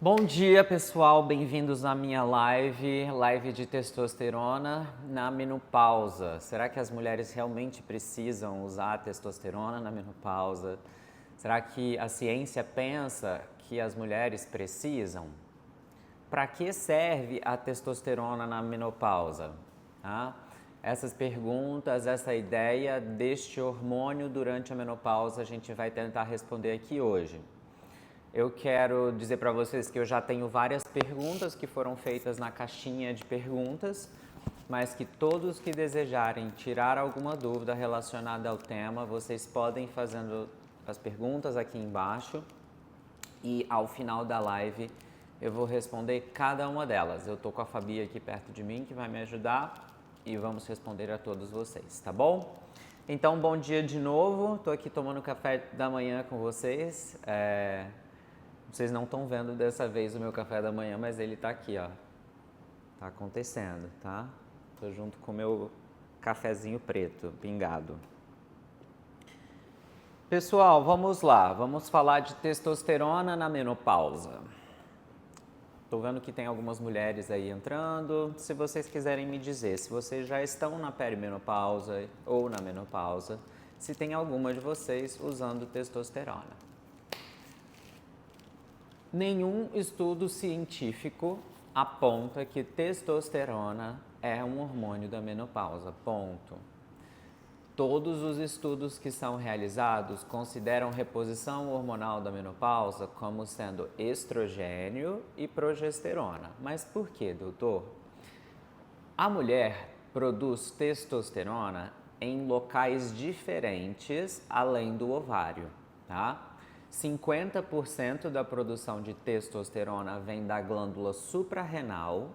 Bom dia, pessoal, bem-vindos à minha live de testosterona na menopausa. Será que as mulheres realmente precisam usar a testosterona na menopausa? Será que a ciência pensa que as mulheres precisam? Para que serve a testosterona na menopausa? Tá? Essas perguntas, essa ideia deste hormônio durante a menopausa, a gente vai tentar responder aqui hoje. Eu quero dizer para vocês que eu já tenho várias perguntas que foram feitas na caixinha de perguntas, mas que todos que desejarem tirar alguma dúvida relacionada ao tema, vocês podem fazendo as perguntas aqui embaixo e ao final da live eu vou responder cada uma delas. Eu tô com a Fabi aqui perto de mim que vai me ajudar e vamos responder a todos vocês, tá bom? Então, bom dia de novo. Tô aqui tomando café da manhã com vocês. Vocês não estão vendo dessa vez o meu café da manhã, mas ele tá aqui, ó. Tá acontecendo, tá? Tô junto com o meu cafezinho preto, pingado. Pessoal, vamos lá. Vamos falar de testosterona na menopausa. Tô vendo que tem algumas mulheres aí entrando. Se vocês quiserem me dizer se vocês já estão na perimenopausa ou na menopausa, se tem alguma de vocês usando testosterona. Nenhum estudo científico aponta que testosterona é um hormônio da menopausa, ponto. Todos os estudos que são realizados consideram reposição hormonal da menopausa como sendo estrogênio e progesterona. Mas por que, doutor? A mulher produz testosterona em locais diferentes além do ovário, tá? 50% da produção de testosterona vem da glândula suprarrenal,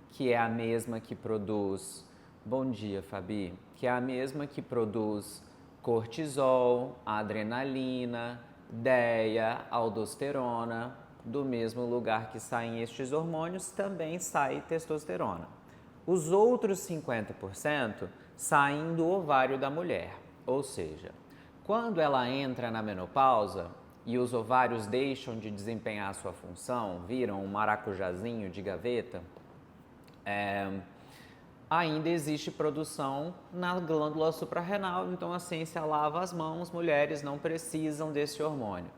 que é a mesma que produz, bom dia Fabi, que é a mesma que produz cortisol, adrenalina, DEA, aldosterona. Do mesmo lugar que saem estes hormônios, também sai testosterona. Os outros 50% saem do ovário da mulher, ou seja, quando ela entra na menopausa e os ovários deixam de desempenhar a sua função, viram um maracujazinho de gaveta, ainda existe produção na glândula suprarrenal, então a ciência lava as mãos, mulheres não precisam desse hormônio.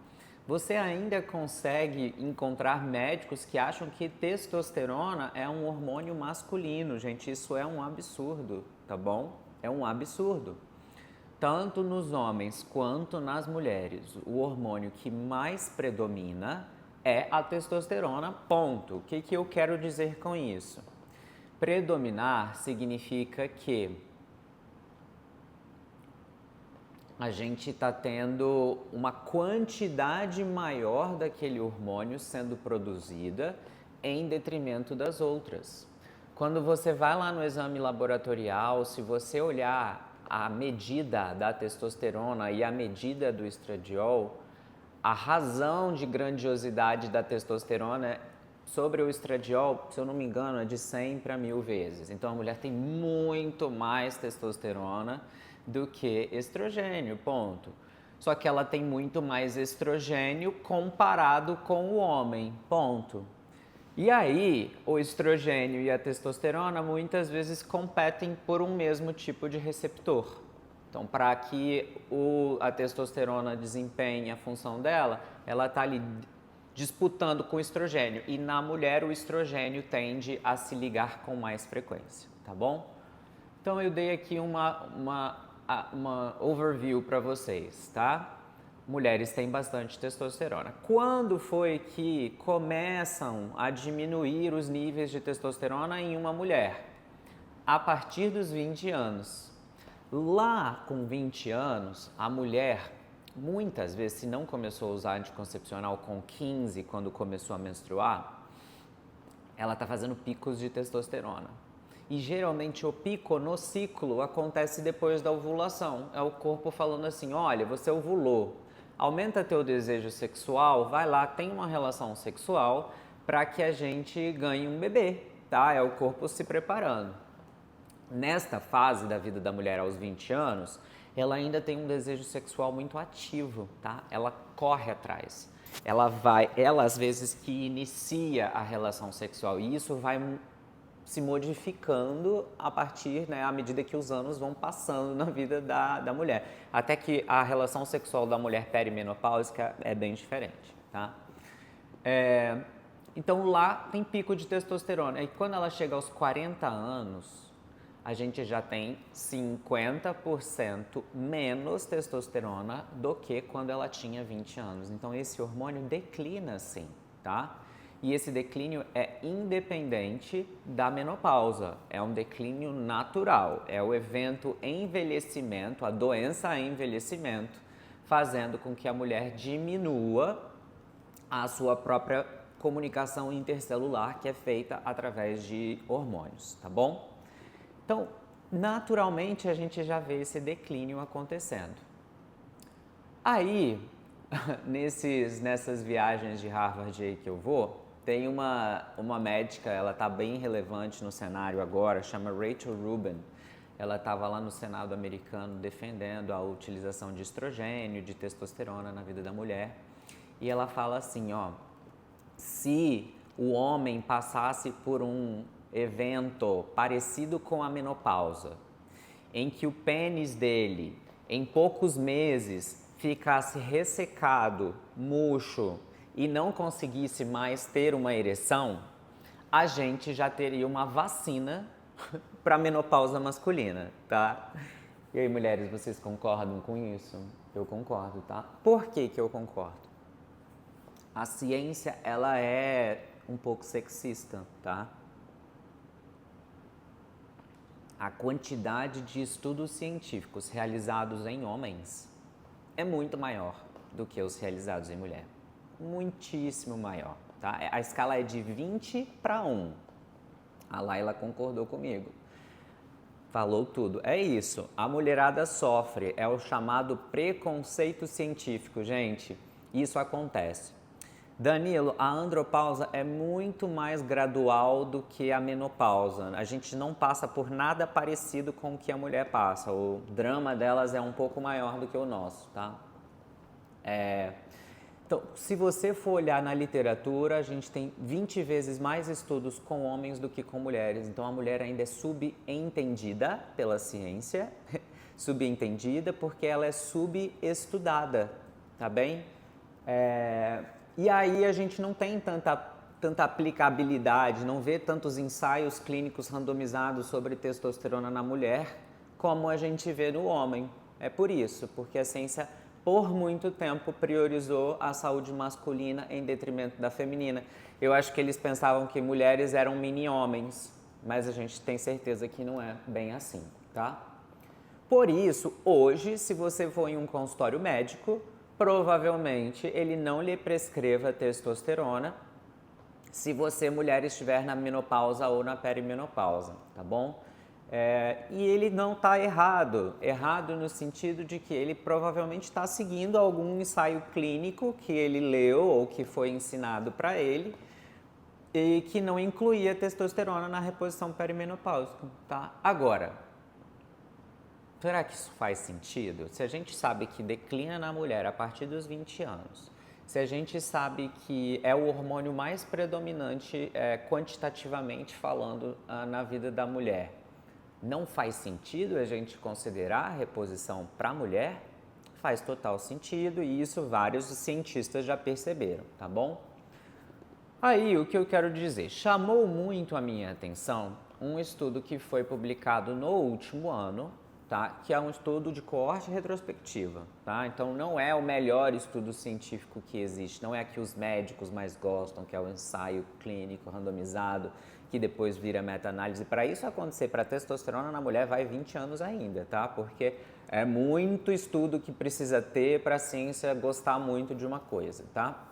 Você ainda consegue encontrar médicos que acham que testosterona é um hormônio masculino, gente, isso é um absurdo, tá bom? É um absurdo. Tanto nos homens quanto nas mulheres, o hormônio que mais predomina é a testosterona, ponto. O que eu quero dizer com isso? Predominar significa que a gente está tendo uma quantidade maior daquele hormônio sendo produzida em detrimento das outras. Quando você vai lá no exame laboratorial, se você olhar a medida da testosterona e a medida do estradiol, a razão de grandiosidade da testosterona sobre o estradiol, se eu não me engano, é de 100 para 1000 vezes. Então a mulher tem muito mais testosterona do que estrogênio, ponto. Só que ela tem muito mais estrogênio comparado com o homem, ponto. E aí, o estrogênio e a testosterona muitas vezes competem por um mesmo tipo de receptor. Então, para que a testosterona desempenhe a função dela, ela está ali disputando com o estrogênio. E na mulher, o estrogênio tende a se ligar com mais frequência, tá bom? Então, eu dei aqui uma overview para vocês, tá? Mulheres têm bastante testosterona. Quando foi que começam a diminuir os níveis de testosterona em uma mulher? A partir dos 20 anos. Lá com 20 anos, a mulher, muitas vezes, se não começou a usar anticoncepcional com 15, quando começou a menstruar, ela está fazendo picos de testosterona. E geralmente o pico no ciclo acontece depois da ovulação. É o corpo falando assim, olha, você ovulou, aumenta teu desejo sexual, vai lá, tem uma relação sexual para que a gente ganhe um bebê, tá? É o corpo se preparando. Nesta fase da vida da mulher aos 20 anos, ela ainda tem um desejo sexual muito ativo, tá? Ela corre atrás. ela às vezes que inicia a relação sexual e isso vai se modificando a partir, né, à medida que os anos vão passando na vida da mulher. Até que a relação sexual da mulher perimenopáusica é bem diferente, tá? Então lá tem pico de testosterona. E quando ela chega aos 40 anos, a gente já tem 50% menos testosterona do que quando ela tinha 20 anos. Então esse hormônio declina sim, tá? E esse declínio é independente da menopausa, é um declínio natural, é o evento envelhecimento, a doença envelhecimento, fazendo com que a mulher diminua a sua própria comunicação intercelular, que é feita através de hormônios, tá bom? Então, naturalmente, a gente já vê esse declínio acontecendo. Aí, nessas viagens de Harvard aí que eu vou, tem uma médica, ela está bem relevante no cenário agora, chama Rachel Rubin. Ela estava lá no Senado americano defendendo a utilização de estrogênio, de testosterona na vida da mulher. E ela fala assim, ó, se o homem passasse por um evento parecido com a menopausa, em que o pênis dele, em poucos meses, ficasse ressecado, murcho e não conseguisse mais ter uma ereção, a gente já teria uma vacina para menopausa masculina, tá? E aí, mulheres, vocês concordam com isso? Eu concordo, tá? Por que que eu concordo? A ciência, ela é um pouco sexista, tá? A quantidade de estudos científicos realizados em homens é muito maior do que os realizados em mulher. Muitíssimo maior, tá? A escala é de 20 para 1. A Laila concordou comigo. Falou tudo. É isso. A mulherada sofre. É o chamado preconceito científico, gente. Isso acontece. Danilo, a andropausa é muito mais gradual do que a menopausa. A gente não passa por nada parecido com o que a mulher passa. O drama delas é um pouco maior do que o nosso, tá? Então, se você for olhar na literatura, a gente tem 20 vezes mais estudos com homens do que com mulheres. Então, a mulher ainda é subentendida pela ciência, subentendida porque ela é subestudada, tá bem? E aí a gente não tem tanta aplicabilidade, não vê tantos ensaios clínicos randomizados sobre testosterona na mulher como a gente vê no homem. É por isso, porque a ciência por muito tempo priorizou a saúde masculina em detrimento da feminina. Eu acho que eles pensavam que mulheres eram mini-homens, mas a gente tem certeza que não é bem assim, tá? Por isso, hoje, se você for em um consultório médico, provavelmente ele não lhe prescreva testosterona se você, mulher, estiver na menopausa ou na perimenopausa, tá bom? E ele não está errado no sentido de que ele provavelmente está seguindo algum ensaio clínico que ele leu ou que foi ensinado para ele e que não incluía testosterona na reposição perimenopáusica, tá? Agora, será que isso faz sentido? Se a gente sabe que declina na mulher a partir dos 20 anos, se a gente sabe que é o hormônio mais predominante quantitativamente falando na vida da mulher, não faz sentido a gente considerar a reposição para a mulher? Faz total sentido e isso vários cientistas já perceberam, tá bom? Aí, o que eu quero dizer? Chamou muito a minha atenção um estudo que foi publicado no último ano, tá? Que é um estudo de coorte retrospectiva, tá? Então, não é o melhor estudo científico que existe, não é a que os médicos mais gostam, que é o ensaio clínico randomizado, que depois vira meta-análise. Para isso acontecer, para testosterona na mulher, vai 20 anos ainda, tá? Porque é muito estudo que precisa ter para a ciência gostar muito de uma coisa, tá?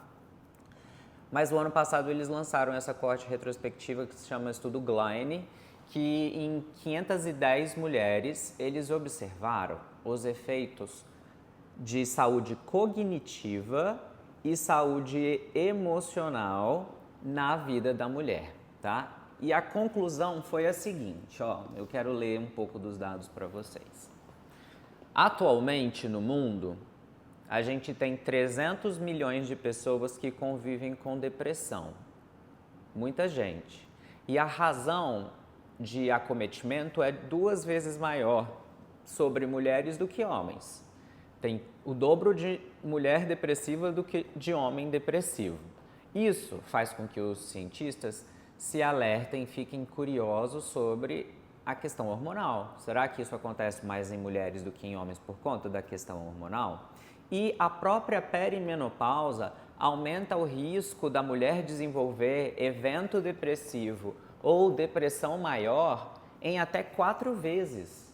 Mas o ano passado eles lançaram essa coorte retrospectiva que se chama Estudo Gleine, que em 510 mulheres eles observaram os efeitos de saúde cognitiva e saúde emocional na vida da mulher, tá? E a conclusão foi a seguinte, ó, eu quero ler um pouco dos dados para vocês. Atualmente no mundo, a gente tem 300 milhões de pessoas que convivem com depressão. Muita gente. E a razão de acometimento é 2 vezes maior sobre mulheres do que homens. Tem o dobro de mulher depressiva do que de homem depressivo. Isso faz com que os cientistas se alertem e fiquem curiosos sobre a questão hormonal. Será que isso acontece mais em mulheres do que em homens por conta da questão hormonal? E a própria perimenopausa aumenta o risco da mulher desenvolver evento depressivo ou depressão maior em até 4 vezes,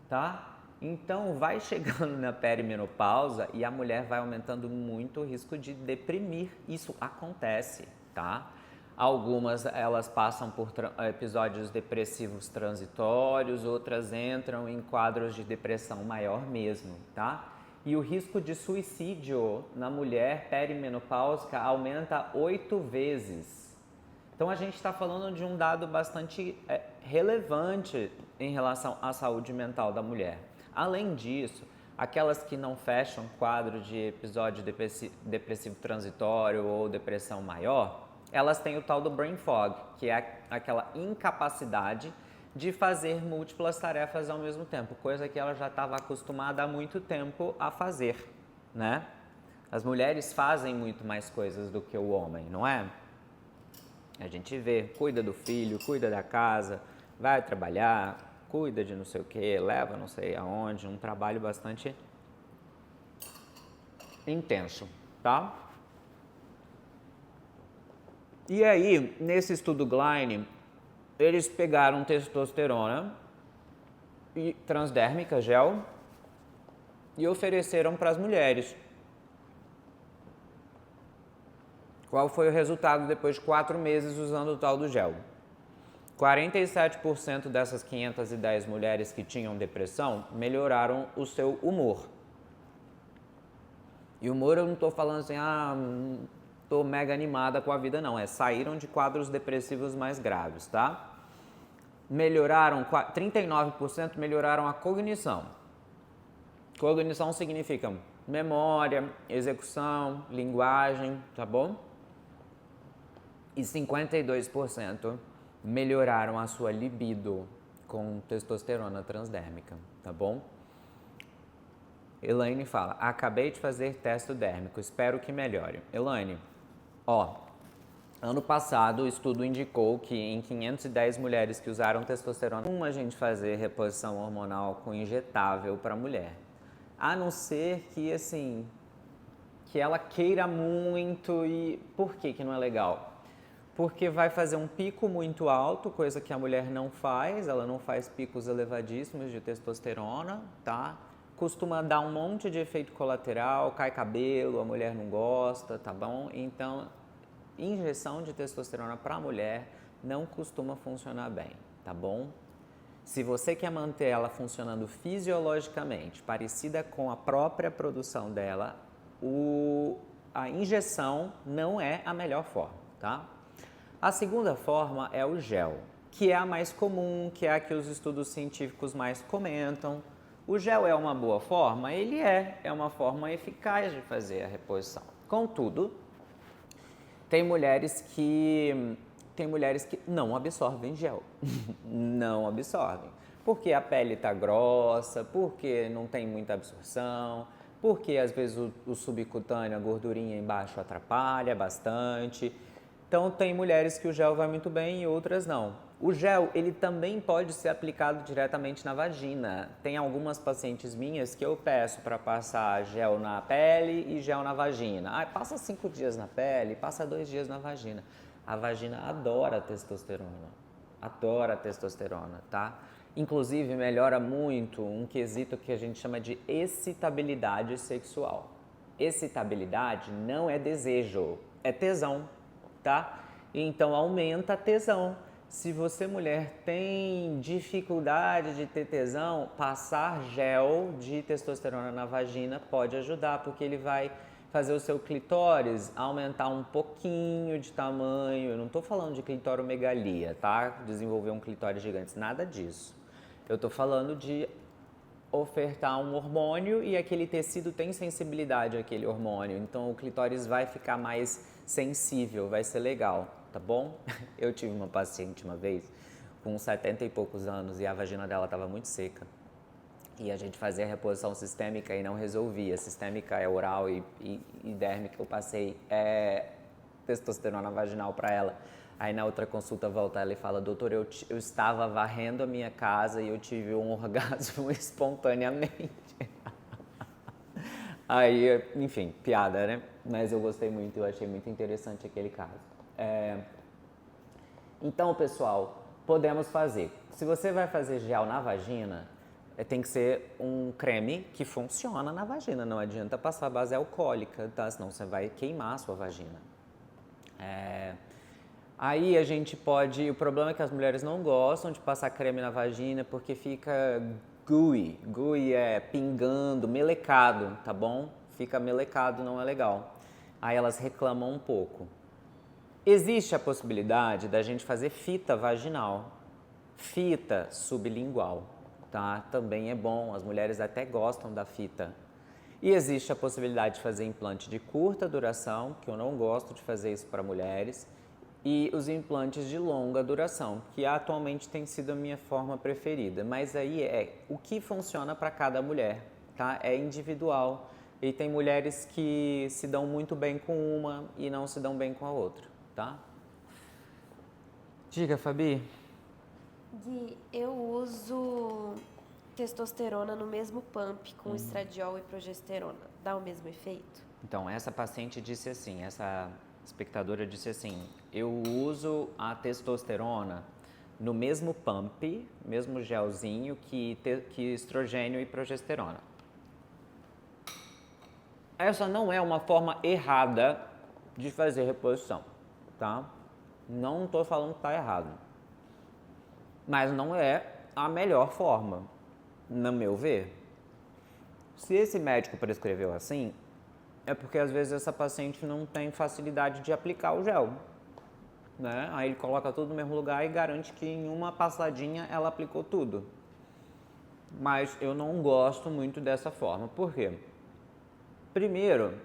tá? Então, vai chegando na perimenopausa e a mulher vai aumentando muito o risco de deprimir. Isso acontece, tá? Algumas, elas passam por episódios depressivos transitórios, outras entram em quadros de depressão maior mesmo, tá? E o risco de suicídio na mulher perimenopáusica aumenta 8 vezes. Então, a gente está falando de um dado bastante relevante em relação à saúde mental da mulher. Além disso, aquelas que não fecham quadro de episódio depressivo transitório ou depressão maior, elas têm o tal do brain fog, que é aquela incapacidade de fazer múltiplas tarefas ao mesmo tempo, coisa que ela já estava acostumada há muito tempo a fazer, né? As mulheres fazem muito mais coisas do que o homem, não é? A gente vê, cuida do filho, cuida da casa, vai trabalhar, cuida de não sei o que, leva não sei aonde, um trabalho bastante intenso, tá? E aí, nesse estudo Glein, eles pegaram testosterona e transdérmica, gel, e ofereceram para as mulheres. Qual foi o resultado depois de 4 meses usando o tal do gel? 47% dessas 510 mulheres que tinham depressão melhoraram o seu humor. E humor eu não estou falando assim, estou mega animada com a vida, não. Saíram de quadros depressivos mais graves, tá? 39% melhoraram a cognição. Cognição significa memória, execução, linguagem, tá bom? E 52% melhoraram a sua libido com testosterona transdérmica, tá bom? Elaine fala, acabei de fazer teste dérmico, espero que melhore. Elaine, ano passado o estudo indicou que em 510 mulheres que usaram testosterona, a gente fazer reposição hormonal com injetável para mulher. A não ser que, assim, que ela queira muito e... Por que não é legal? Porque vai fazer um pico muito alto, coisa que a mulher não faz, ela não faz picos elevadíssimos de testosterona, tá? Costuma dar um monte de efeito colateral, cai cabelo, a mulher não gosta, tá bom? Então, injeção de testosterona para a mulher não costuma funcionar bem, tá bom? Se você quer manter ela funcionando fisiologicamente, parecida com a própria produção dela, a injeção não é a melhor forma, tá? A segunda forma é o gel, que é a mais comum, que é a que os estudos científicos mais comentam. O gel é uma boa forma? Ele é uma forma eficaz de fazer a reposição. Contudo, tem mulheres que não absorvem gel, não absorvem, porque a pele está grossa, porque não tem muita absorção, porque às vezes o subcutâneo, a gordurinha embaixo atrapalha bastante. Então, tem mulheres que o gel vai muito bem e outras não. O gel, ele também pode ser aplicado diretamente na vagina. Tem algumas pacientes minhas que eu peço para passar gel na pele e gel na vagina. Passa 5 dias na pele, passa 2 dias na vagina. A vagina adora testosterona, tá? Inclusive, melhora muito um quesito que a gente chama de excitabilidade sexual. Excitabilidade não é desejo, é tesão. Tá? Então, aumenta a tesão. Se você, mulher, tem dificuldade de ter tesão, passar gel de testosterona na vagina pode ajudar, porque ele vai fazer o seu clitóris aumentar um pouquinho de tamanho. Eu não estou falando de clitoromegalia, tá? Desenvolver um clitóris gigante, nada disso. Eu estou falando de ofertar um hormônio e aquele tecido tem sensibilidade àquele hormônio. Então o clitóris vai ficar mais sensível, vai ser legal, tá bom? Eu tive uma paciente uma vez com 70 e poucos anos e a vagina dela estava muito seca. E a gente fazia reposição sistêmica e não resolvia. Sistêmica é oral e dérmica. Eu passei testosterona vaginal para ela. Aí na outra consulta volta ela e fala: doutor, eu estava varrendo a minha casa e eu tive um orgasmo espontaneamente. Aí, enfim, piada, né? Mas eu gostei muito, eu achei muito interessante aquele caso. Então, pessoal, podemos fazer. Se você vai fazer gel na vagina, tem que ser um creme que funciona na vagina. Não adianta passar base alcoólica, tá? Senão você vai queimar a sua vagina. Aí a gente pode... O problema é que as mulheres não gostam de passar creme na vagina porque fica gooey. Gooey é pingando, melecado, tá bom? Fica melecado, não é legal. Aí elas reclamam um pouco. Existe a possibilidade da gente fazer fita vaginal, fita sublingual, tá? Também é bom, as mulheres até gostam da fita. E existe a possibilidade de fazer implante de curta duração, que eu não gosto de fazer isso para mulheres, e os implantes de longa duração, que atualmente tem sido a minha forma preferida. Mas aí é o que funciona para cada mulher, tá? É individual. E tem mulheres que se dão muito bem com uma e não se dão bem com a outra, tá? Diga, Fabi. Gui, eu uso testosterona no mesmo pump com estradiol e progesterona. Dá o mesmo efeito? Então, essa paciente disse assim, essa espectadora disse assim: eu uso a testosterona no mesmo pump, mesmo gelzinho que estrogênio e progesterona. Essa não é uma forma errada de fazer reposição, tá? Não estou falando que está errado. Mas não é a melhor forma, no meu ver. Se esse médico prescreveu assim, é porque às vezes essa paciente não tem facilidade de aplicar o gel, né? Aí ele coloca tudo no mesmo lugar e garante que em uma passadinha ela aplicou tudo. Mas eu não gosto muito dessa forma. Por quê? Primeiro,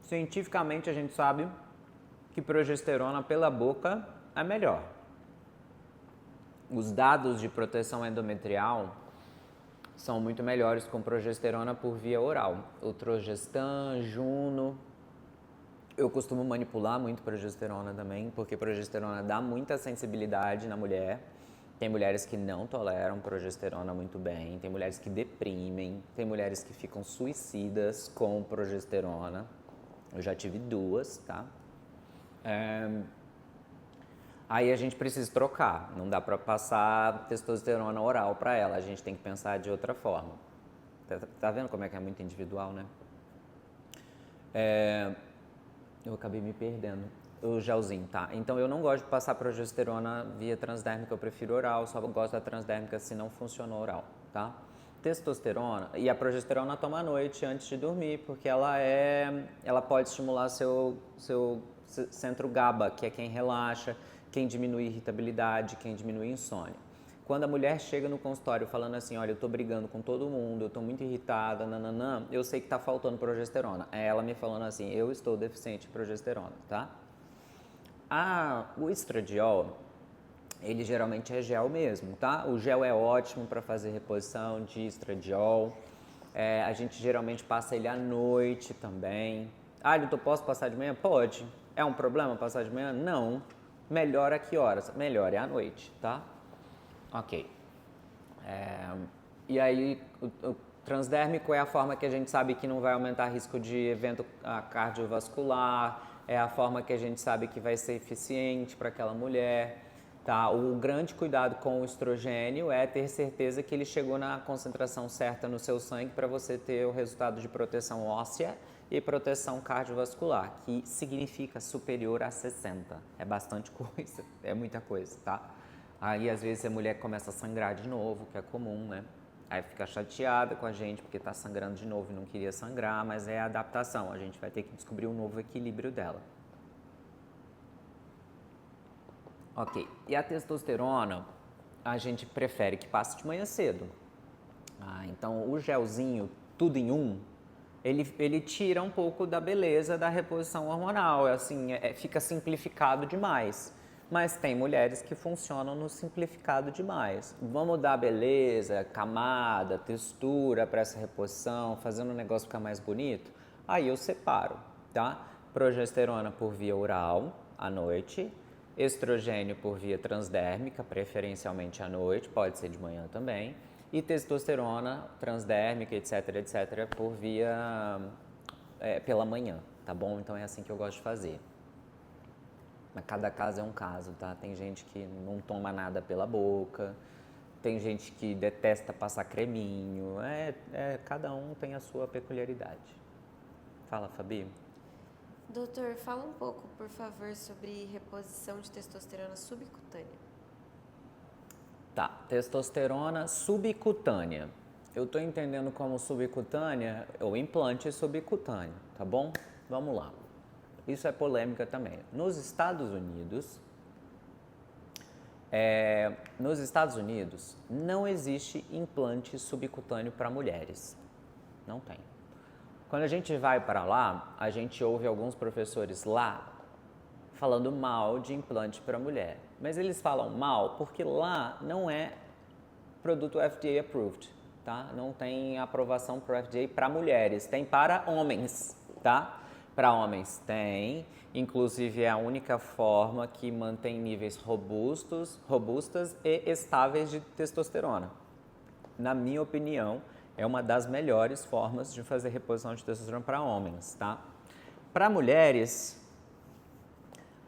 cientificamente a gente sabe que progesterona pela boca é melhor. Os dados de proteção endometrial são muito melhores com progesterona por via oral. O Trogestan, Juno. Eu costumo manipular muito progesterona também, porque progesterona dá muita sensibilidade na mulher. Tem mulheres que não toleram progesterona muito bem, tem mulheres que deprimem, tem mulheres que ficam suicidas com progesterona. Eu já tive duas, tá? Aí a gente precisa trocar, não dá pra passar testosterona oral pra ela, a gente tem que pensar de outra forma. Tá vendo como é que é muito individual, né? Eu acabei me perdendo. O gelzinho, tá? Então eu não gosto de passar progesterona via transdérmica, eu prefiro oral, só gosto da transdérmica se não funcionou oral, tá? Testosterona, e a progesterona toma à noite antes de dormir, porque ela pode estimular seu centro GABA, que é quem relaxa, quem diminui irritabilidade, quem diminui insônia. Quando a mulher chega no consultório falando assim, olha, eu tô brigando com todo mundo, eu tô muito irritada, nananã, eu sei que tá faltando progesterona. É ela me falando assim, eu estou deficiente de progesterona, tá? O estradiol, ele geralmente é gel mesmo, tá? O gel é ótimo para fazer reposição de estradiol. A gente geralmente passa ele à noite também. Eu posso passar de manhã? Pode. É um problema passar de manhã? Não. Melhor a que horas? Melhor é à noite, tá? Ok. E aí, o transdérmico é a forma que a gente sabe que não vai aumentar risco de evento cardiovascular, é a forma que a gente sabe que vai ser eficiente para aquela mulher, tá? O grande cuidado com o estrogênio é ter certeza que ele chegou na concentração certa no seu sangue para você ter o resultado de proteção óssea e proteção cardiovascular, que significa superior a 60. É bastante coisa, é muita coisa, tá? Aí, às vezes, a mulher começa a sangrar de novo, que é comum, né? Aí fica chateada com a gente porque tá sangrando de novo e não queria sangrar, mas é a adaptação. A gente vai ter que descobrir um novo equilíbrio dela. Ok. E a testosterona, a gente prefere que passe de manhã cedo. Então o gelzinho, tudo em um, ele tira um pouco da beleza da reposição hormonal, assim, fica simplificado demais. Mas tem mulheres que funcionam no simplificado demais. Vamos dar beleza, camada, textura para essa reposição, fazendo o negócio ficar mais bonito? Aí eu separo, tá? Progesterona por via oral, à noite. Estrogênio por via transdérmica, preferencialmente à noite, pode ser de manhã também. E testosterona transdérmica, etc, por via pela manhã, tá bom? Então é assim que eu gosto de fazer. Mas cada caso é um caso, tá? Tem gente que não toma nada pela boca, tem gente que detesta passar creminho, cada um tem a sua peculiaridade. Fala, Fabi. Doutor, fala um pouco, por favor, sobre reposição de testosterona subcutânea. Tá, testosterona subcutânea. Eu tô entendendo como subcutânea ou implante subcutâneo, tá bom? Vamos lá. Isso é polêmica também. Nos Estados Unidos não existe implante subcutâneo para mulheres. Não tem. Quando a gente vai para lá, a gente ouve alguns professores lá falando mal de implante para mulher. Mas eles falam mal porque lá não é produto FDA approved, tá? Não tem aprovação para FDA para mulheres, tem para homens, tá? Para homens tem, inclusive é a única forma que mantém níveis robustas e estáveis de testosterona. Na minha opinião, é uma das melhores formas de fazer reposição de testosterona para homens, tá? Para mulheres,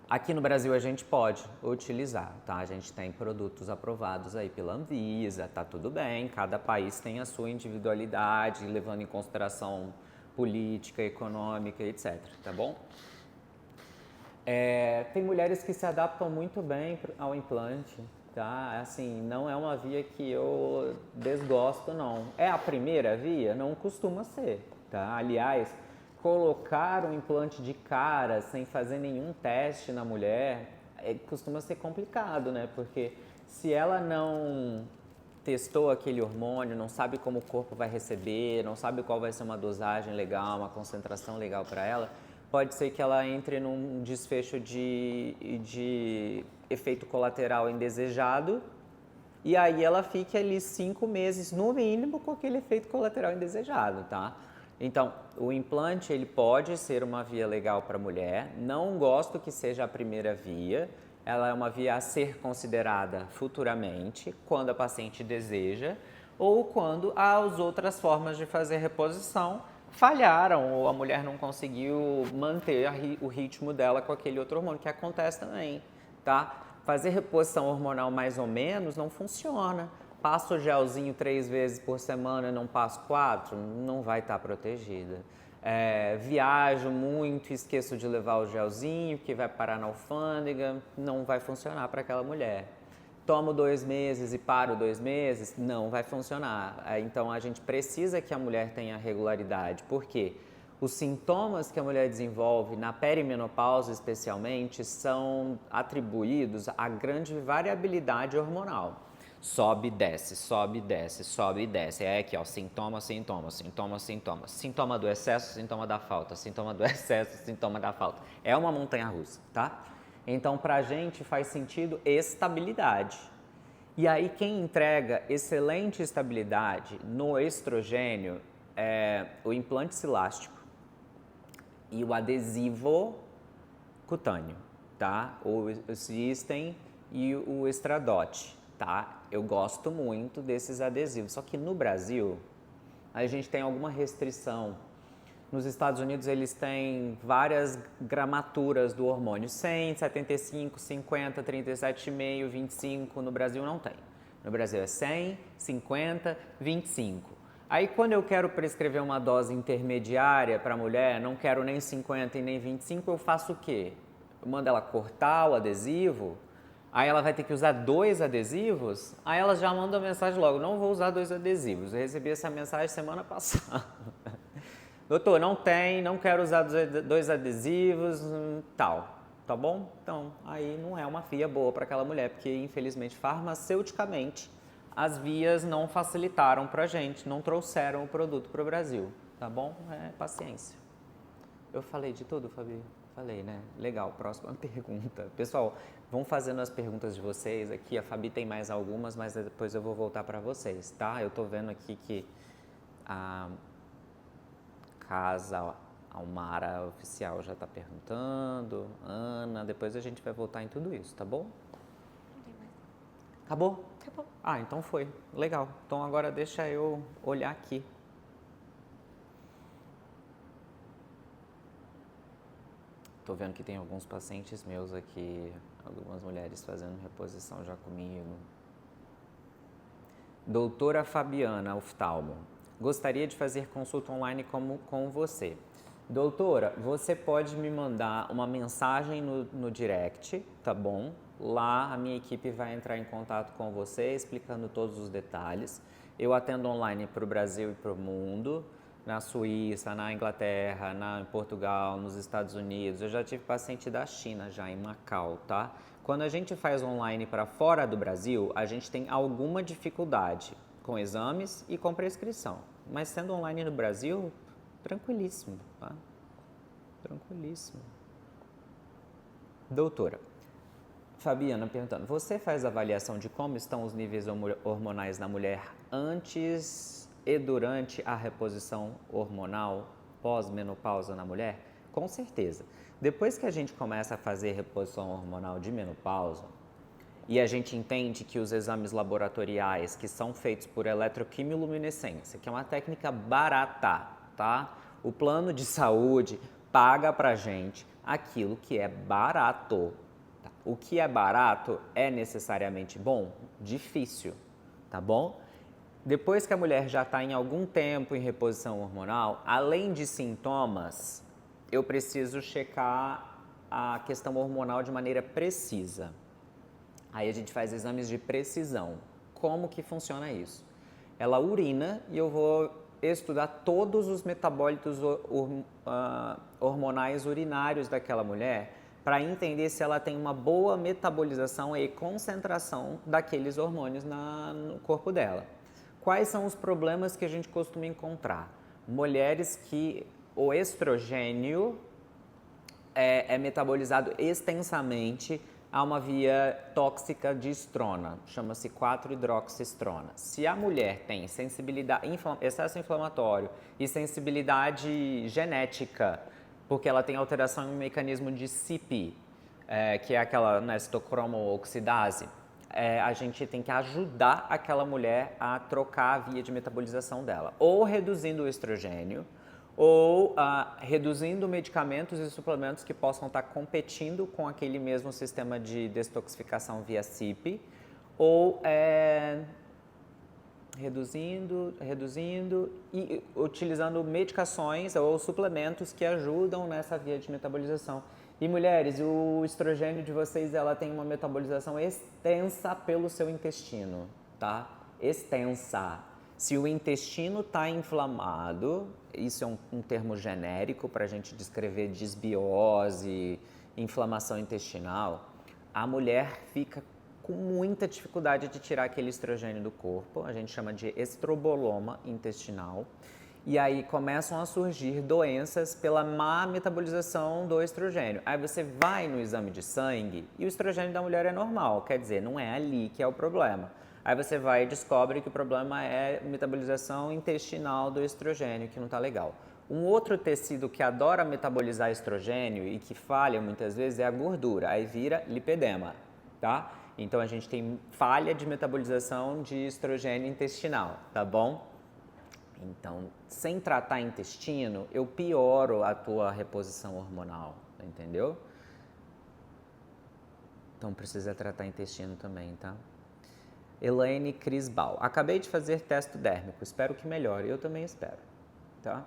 aqui no Brasil a gente pode utilizar, tá? A gente tem produtos aprovados aí pela Anvisa, tá tudo bem, cada país tem a sua individualidade, levando em consideração política, econômica, etc, tá bom? Tem mulheres que se adaptam muito bem ao implante, tá? Assim, não é uma via que eu desgosto, não. É a primeira via? Não costuma ser, tá? Aliás, colocar um implante de cara sem fazer nenhum teste na mulher costuma ser complicado, né? Porque se ela não testou aquele hormônio, não sabe como o corpo vai receber, não sabe qual vai ser uma dosagem legal, uma concentração legal para ela, pode ser que ela entre num desfecho de efeito colateral indesejado e aí ela fique ali 5 meses, no mínimo, com aquele efeito colateral indesejado, tá? Então, o implante, ele pode ser uma via legal para a mulher, não gosto que seja a primeira via, ela é uma via a ser considerada futuramente, quando a paciente deseja, ou quando as outras formas de fazer reposição falharam, ou a mulher não conseguiu manter o ritmo dela com aquele outro hormônio, que acontece também, tá? Fazer reposição hormonal mais ou menos não funciona. Passo o gelzinho 3 vezes por semana e não passo 4, não vai estar protegida. Viajo muito e esqueço de levar o gelzinho, que vai parar na alfândega, não vai funcionar para aquela mulher. Tomo 2 meses e paro 2 meses, não vai funcionar. Então a gente precisa que a mulher tenha regularidade, porque os sintomas que a mulher desenvolve na perimenopausa especialmente são atribuídos à grande variabilidade hormonal. Sobe, desce, sobe, desce, sobe e desce. É aqui, ó, sintoma, sintoma, sintoma, sintoma. Sintoma do excesso, sintoma da falta. Sintoma do excesso, sintoma da falta. É uma montanha-russa, tá? Então, pra gente faz sentido estabilidade. E aí, quem entrega excelente estabilidade no estrogênio é o implante silástico e o adesivo cutâneo, tá? O System e o Estradote, tá? Eu gosto muito desses adesivos, só que no Brasil a gente tem alguma restrição. Nos Estados Unidos eles têm várias gramaturas do hormônio, 100, 75, 50, 37,5, 25, no Brasil não tem. No Brasil é 100, 50, 25. Aí quando eu quero prescrever uma dose intermediária para a mulher, não quero nem 50 e nem 25, eu faço o quê? Eu mando ela cortar o adesivo, aí ela vai ter que usar 2 adesivos, aí ela já manda a mensagem logo, não vou usar 2 adesivos. Eu recebi essa mensagem semana passada. Doutor, não tem, não quero usar 2 adesivos, tal, tá bom? Então, aí não é uma via boa para aquela mulher, porque infelizmente farmaceuticamente as vias não facilitaram pra gente, não trouxeram o produto pro Brasil, tá bom? Paciência. Eu falei de tudo, Fabi? Falei, né? Legal, próxima pergunta. Pessoal, vão fazendo as perguntas de vocês aqui. A Fabi tem mais algumas, mas depois eu vou voltar para vocês, tá? Eu tô vendo aqui que a Casa Almara Oficial já tá perguntando. Ana, depois a gente vai voltar em tudo isso, tá bom? Não tem mais. Acabou? Acabou. Ah, então foi. Legal. Então agora deixa eu olhar aqui. Tô vendo que tem alguns pacientes meus aqui, algumas mulheres fazendo reposição já comigo. Doutora Fabiana, oftalmo. Gostaria de fazer consulta online com você. Doutora, você pode me mandar uma mensagem no direct, tá bom? Lá a minha equipe vai entrar em contato com você, explicando todos os detalhes. Eu atendo online para o Brasil e para o mundo, na Suíça, na Inglaterra, em Portugal, nos Estados Unidos. Eu já tive paciente da China já, em Macau, tá? Quando a gente faz online para fora do Brasil, a gente tem alguma dificuldade com exames e com prescrição. Mas sendo online no Brasil, tranquilíssimo, tá? Tranquilíssimo. Doutora, Fabiana perguntando, você faz avaliação de como estão os níveis hormonais na mulher antes e durante a reposição hormonal pós-menopausa na mulher? Com certeza. Depois que a gente começa a fazer reposição hormonal de menopausa, e a gente entende que os exames laboratoriais que são feitos por eletroquimiluminescência, que é uma técnica barata, tá? O plano de saúde paga pra gente aquilo que é barato. Tá? O que é barato é necessariamente bom? Difícil, tá bom? Depois que a mulher já está em algum tempo em reposição hormonal, além de sintomas, eu preciso checar a questão hormonal de maneira precisa. Aí a gente faz exames de precisão. Como que funciona isso? Ela urina e eu vou estudar todos os metabólitos hormonais urinários daquela mulher para entender se ela tem uma boa metabolização e concentração daqueles hormônios no corpo dela. Quais são os problemas que a gente costuma encontrar? Mulheres que o estrogênio é metabolizado extensamente a uma via tóxica de estrona, chama-se 4-hidroxiestrona. Se a mulher tem excesso inflamatório e sensibilidade genética, porque ela tem alteração em um mecanismo de CYP, que é aquela citocromo-oxidase, a gente tem que ajudar aquela mulher a trocar a via de metabolização dela, ou reduzindo o estrogênio, ou reduzindo medicamentos e suplementos que possam estar competindo com aquele mesmo sistema de detoxificação via CYP, ou reduzindo e utilizando medicações ou suplementos que ajudam nessa via de metabolização. E mulheres, o estrogênio de vocês, ela tem uma metabolização extensa pelo seu intestino, tá? Extensa. Se o intestino está inflamado, isso é um termo genérico para a gente descrever disbiose, inflamação intestinal, a mulher fica com muita dificuldade de tirar aquele estrogênio do corpo, a gente chama de estroboloma intestinal, e aí começam a surgir doenças pela má metabolização do estrogênio. Aí você vai no exame de sangue e o estrogênio da mulher é normal, quer dizer, não é ali que é o problema. Aí você vai e descobre que o problema é a metabolização intestinal do estrogênio, que não está legal. Um outro tecido que adora metabolizar estrogênio e que falha muitas vezes é a gordura, aí vira lipedema, tá? Então a gente tem falha de metabolização de estrogênio intestinal, tá bom? Então, sem tratar intestino, eu pioro a tua reposição hormonal, entendeu? Então precisa tratar intestino também, tá? Elaine Crisbal. Acabei de fazer teste dérmico, espero que melhore. Eu também espero, tá?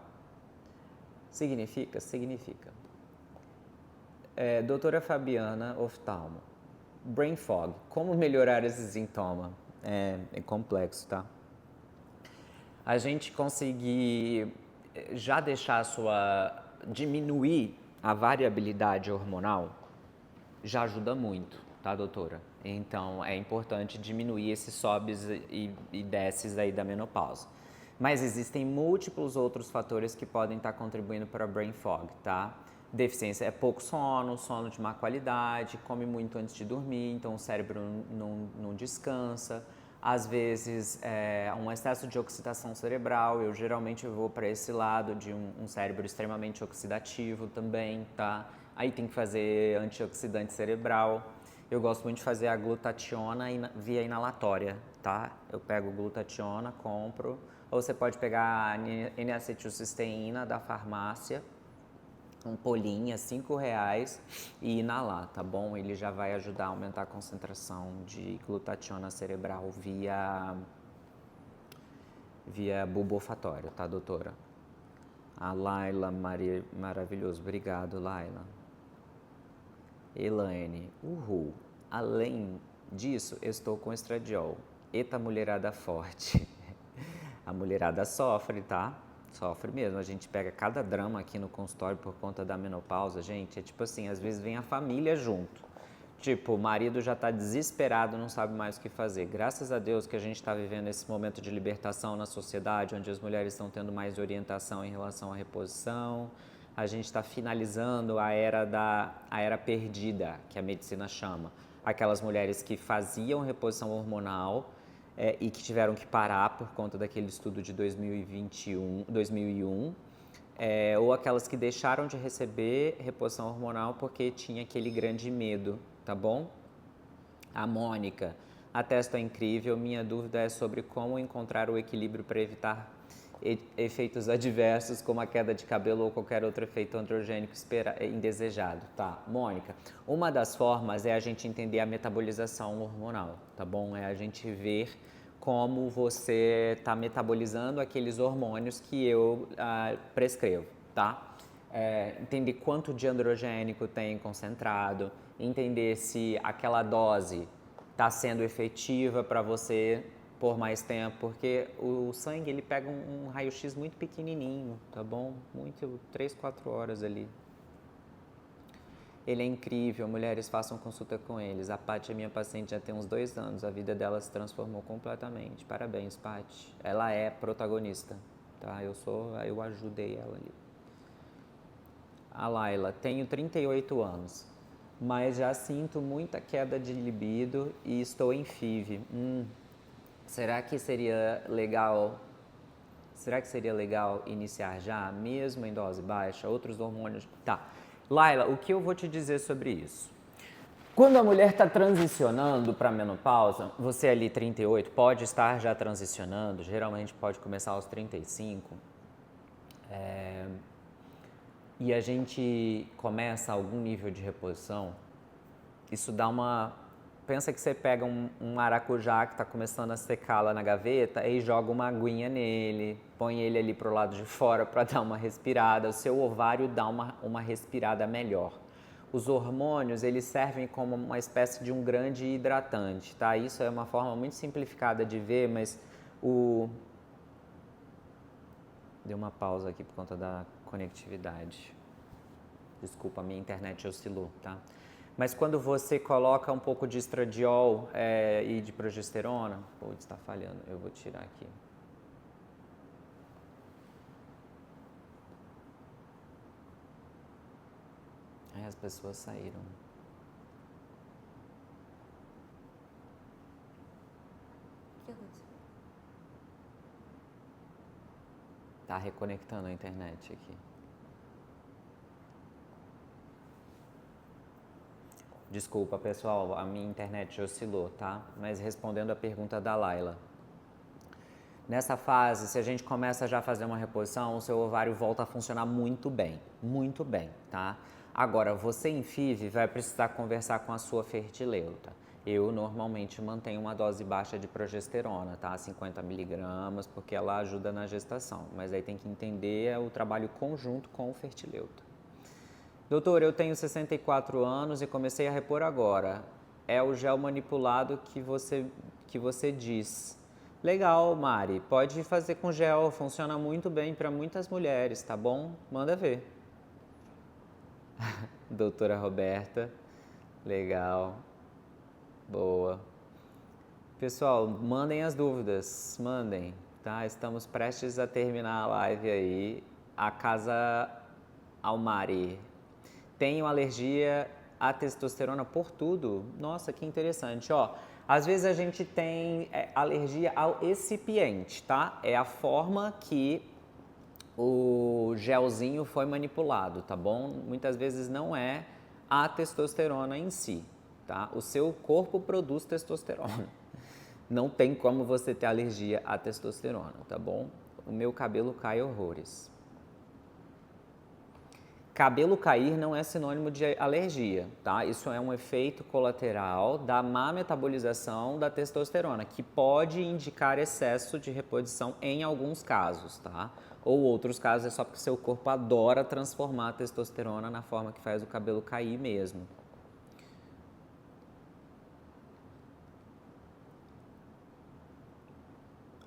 Significa? Significa. Doutora Fabiana, oftalmo. Brain fog. Como melhorar esse sintoma? É complexo, tá? A gente conseguir já deixar diminuir a variabilidade hormonal já ajuda muito. tá, doutora? Então, é importante diminuir esses sobes e desces aí da menopausa. Mas existem múltiplos outros fatores que podem estar contribuindo para brain fog, tá? Deficiência é pouco sono, sono de má qualidade, come muito antes de dormir, então o cérebro não descansa. Às vezes, um excesso de oxidação cerebral, eu geralmente vou para esse lado de um cérebro extremamente oxidativo também, tá? Aí tem que fazer antioxidante cerebral. Eu gosto muito de fazer a glutationa via inalatória, tá? Eu pego glutationa, compro, ou você pode pegar a N-acetilcisteína da farmácia, um polinha, R$5 e inalar, tá bom? Ele já vai ajudar a aumentar a concentração de glutationa cerebral via bulbo olfatório, tá, doutora? A Laila, maravilhoso, obrigado, Laila. Elaine, uhul. Além disso, estou com estradiol. Eita mulherada forte. A mulherada sofre, tá? Sofre mesmo. A gente pega cada drama aqui no consultório por conta da menopausa, gente. É tipo assim, às vezes vem a família junto. Tipo, o marido já tá desesperado, não sabe mais o que fazer. Graças a Deus que a gente está vivendo esse momento de libertação na sociedade, onde as mulheres estão tendo mais orientação em relação à reposição. A gente está finalizando a era perdida, que a medicina chama. Aquelas mulheres que faziam reposição hormonal e que tiveram que parar por conta daquele estudo de 2001, ou aquelas que deixaram de receber reposição hormonal porque tinha aquele grande medo, tá bom? A Mônica, a testa é incrível, minha dúvida é sobre como encontrar o equilíbrio para evitar efeitos adversos como a queda de cabelo ou qualquer outro efeito androgênico indesejado, tá? Mônica, uma das formas é a gente entender a metabolização hormonal, tá bom? É a gente ver como você está metabolizando aqueles hormônios que eu prescrevo, tá? Entender quanto de androgênico tem concentrado, entender se aquela dose está sendo efetiva para você por mais tempo, porque o sangue ele pega um raio-x muito pequenininho, tá bom? 3, 4 horas ali. Ele é incrível, mulheres façam consulta com eles. A Paty é minha paciente já tem uns 2 anos, a vida dela se transformou completamente. Parabéns, Paty. Ela é protagonista, tá? Eu ajudei ela ali. A Laila, tenho 38 anos, mas já sinto muita queda de libido e estou em FIV. Será que seria legal iniciar já, mesmo em dose baixa, outros hormônios? Tá. Laila, o que eu vou te dizer sobre isso? Quando a mulher está transicionando para a menopausa, você ali 38 pode estar já transicionando, geralmente pode começar aos 35. E a gente começa algum nível de reposição, isso dá uma... Pensa que você pega um maracujá que está começando a secar lá na gaveta e joga uma aguinha nele, põe ele ali pro lado de fora para dar uma respirada, o seu ovário dá uma respirada melhor. Os hormônios, eles servem como uma espécie de um grande hidratante, tá? Isso é uma forma muito simplificada de ver, mas Deu uma pausa aqui por conta da conectividade. Desculpa, a minha internet oscilou, tá? Mas quando você coloca um pouco de estradiol e de progesterona... Putz, está falhando, eu vou tirar aqui. Aí as pessoas saíram. O que aconteceu? Tá reconectando a internet aqui. Desculpa, pessoal, a minha internet oscilou, tá? Mas respondendo a pergunta da Laila. Nessa fase, se a gente começa já a fazer uma reposição, o seu ovário volta a funcionar muito bem, tá? Agora, você em FIV vai precisar conversar com a sua fertileuta. Eu normalmente mantenho uma dose baixa de progesterona, tá? 50 miligramas, porque ela ajuda na gestação. Mas aí tem que entender o trabalho conjunto com o fertileuta. Doutor, eu tenho 64 anos e comecei a repor agora. É o gel manipulado que você diz. Legal, Mari. Pode fazer com gel. Funciona muito bem para muitas mulheres, tá bom? Manda ver. Doutora Roberta. Legal. Boa. Pessoal, mandem as dúvidas, mandem, tá? Estamos prestes a terminar a live aí. A Casa Almari. Tenho alergia à testosterona por tudo? Nossa, que interessante, ó. Às vezes a gente tem alergia ao excipiente, tá? É a forma que o gelzinho foi manipulado, tá bom? Muitas vezes não é a testosterona em si, tá? O seu corpo produz testosterona. Não tem como você ter alergia à testosterona, tá bom? O meu cabelo cai horrores. Cabelo cair não é sinônimo de alergia, tá? Isso é um efeito colateral da má metabolização da testosterona, que pode indicar excesso de reposição em alguns casos, tá? Ou outros casos é só porque seu corpo adora transformar a testosterona na forma que faz o cabelo cair mesmo.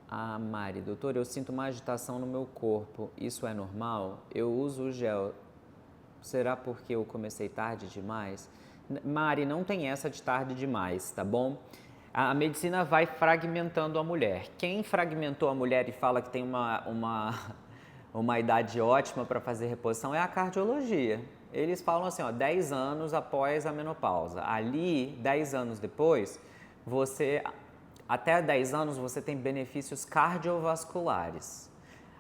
Ah, Mari, doutor, eu sinto uma agitação no meu corpo, isso é normal? Eu uso o gel. Será porque eu comecei tarde demais? Mari, não tem essa de tarde demais, tá bom? A medicina vai fragmentando a mulher. Quem fragmentou a mulher e fala que tem uma idade ótima para fazer reposição é a cardiologia. Eles falam assim, ó, 10 anos após a menopausa. Ali, 10 anos depois, até 10 anos você tem benefícios cardiovasculares.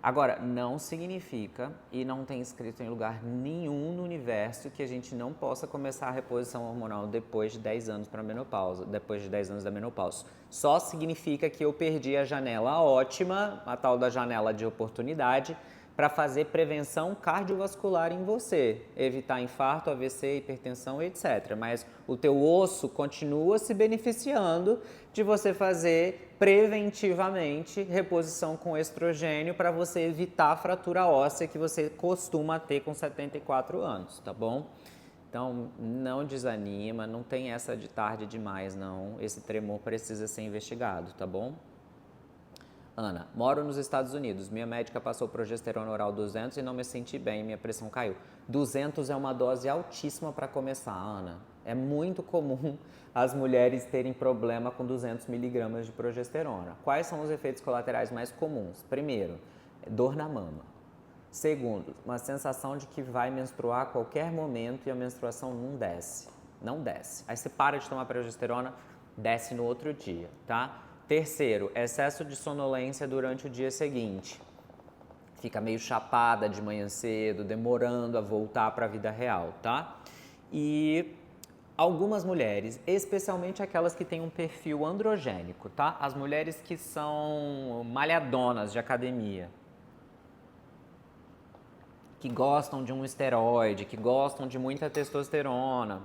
Agora, não significa, e não tem escrito em lugar nenhum no universo, que a gente não possa começar a reposição hormonal depois de 10 anos para a menopausa, depois de 10 anos da menopausa. Só significa que eu perdi a janela ótima, a tal da janela de oportunidade, para fazer prevenção cardiovascular em você, evitar infarto, AVC, hipertensão, etc. Mas o teu osso continua se beneficiando de você fazer preventivamente reposição com estrogênio para você evitar a fratura óssea que você costuma ter com 74 anos, tá bom? Então, não desanima, não tem essa de tarde demais, não. Esse tremor precisa ser investigado, tá bom? Ana, moro nos Estados Unidos. Minha médica passou progesterona oral 200 e não me senti bem, minha pressão caiu. 200 é uma dose altíssima para começar, Ana. É muito comum as mulheres terem problema com 200 miligramas de progesterona. Quais são os efeitos colaterais mais comuns? Primeiro, dor na mama. Segundo, uma sensação de que vai menstruar a qualquer momento e a menstruação não desce. Não desce. Aí você para de tomar progesterona, desce no outro dia, tá? Terceiro, excesso de sonolência durante o dia seguinte. Fica meio chapada de manhã cedo, demorando a voltar para a vida real, tá? E algumas mulheres, especialmente aquelas que têm um perfil androgênico, tá? As mulheres que são malhadonas de academia, que gostam de um esteroide, que gostam de muita testosterona.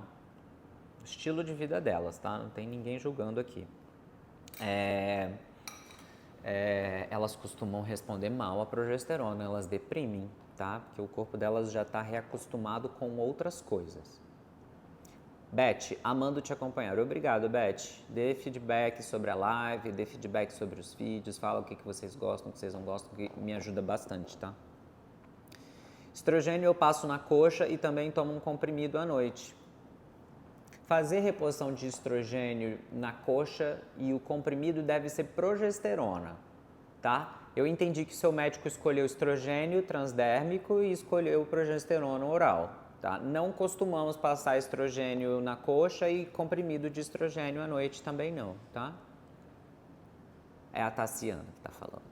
Estilo de vida delas, tá? Não tem ninguém julgando aqui. Elas costumam responder mal à progesterona, elas deprimem, tá? Porque o corpo delas já está reacostumado com outras coisas. Beth, amando te acompanhar. Obrigado, Beth. Dê feedback sobre a live, dê feedback sobre os vídeos, fala o que vocês gostam, o que vocês não gostam, que me ajuda bastante, tá? Estrogênio eu passo na coxa e também tomo um comprimido à noite. Fazer reposição de estrogênio na coxa e o comprimido deve ser progesterona, tá? Eu entendi que seu médico escolheu estrogênio transdérmico e escolheu progesterona oral, tá? Não costumamos passar estrogênio na coxa e comprimido de estrogênio à noite também não, tá? É a Tassiana que tá falando.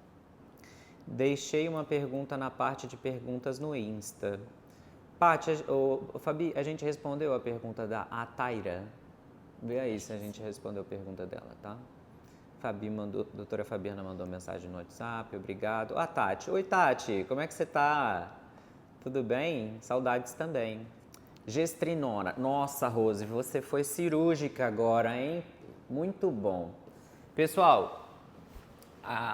Deixei uma pergunta na parte de perguntas no Insta. Paty, Fabi, a gente respondeu a pergunta da Ataira. Vê aí se a gente respondeu a pergunta dela, tá? Doutora Fabiana mandou mensagem no WhatsApp, obrigado. Ah, Tati. Oi, Tati, como é que você tá? Tudo bem? Saudades também. Gestrinona. Nossa, Rose, você foi cirúrgica agora, hein? Muito bom. Pessoal,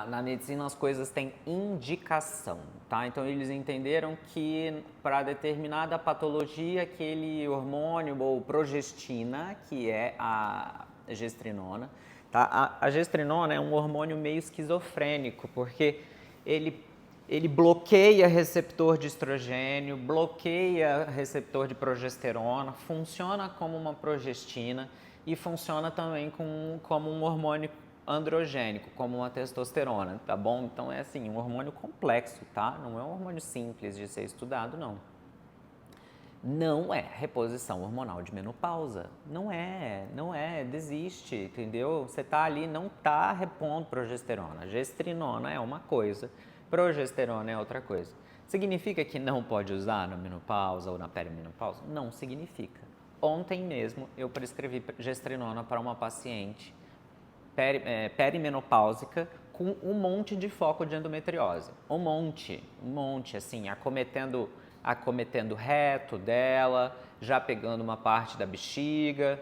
na medicina as coisas têm indicação, tá? Então eles entenderam que para determinada patologia aquele hormônio ou progestina, que é a gestrinona, tá? A gestrinona é um hormônio meio esquizofrênico, porque ele bloqueia receptor de estrogênio, bloqueia receptor de progesterona, funciona como uma progestina. e funciona também como um hormônio androgênico, como uma testosterona, tá bom? Então é assim, um hormônio complexo, tá? Não é um hormônio simples de ser estudado, não. Não é reposição hormonal de menopausa. Não é, desiste, entendeu? Você tá ali, não tá repondo progesterona. Gestrinona é uma coisa, progesterona é outra coisa. Significa que não pode usar na menopausa ou na perimenopausa? Não significa. Ontem mesmo eu prescrevi gestrinona para uma paciente perimenopáusica com um monte de foco de endometriose. Um monte, assim, acometendo o reto dela, já pegando uma parte da bexiga.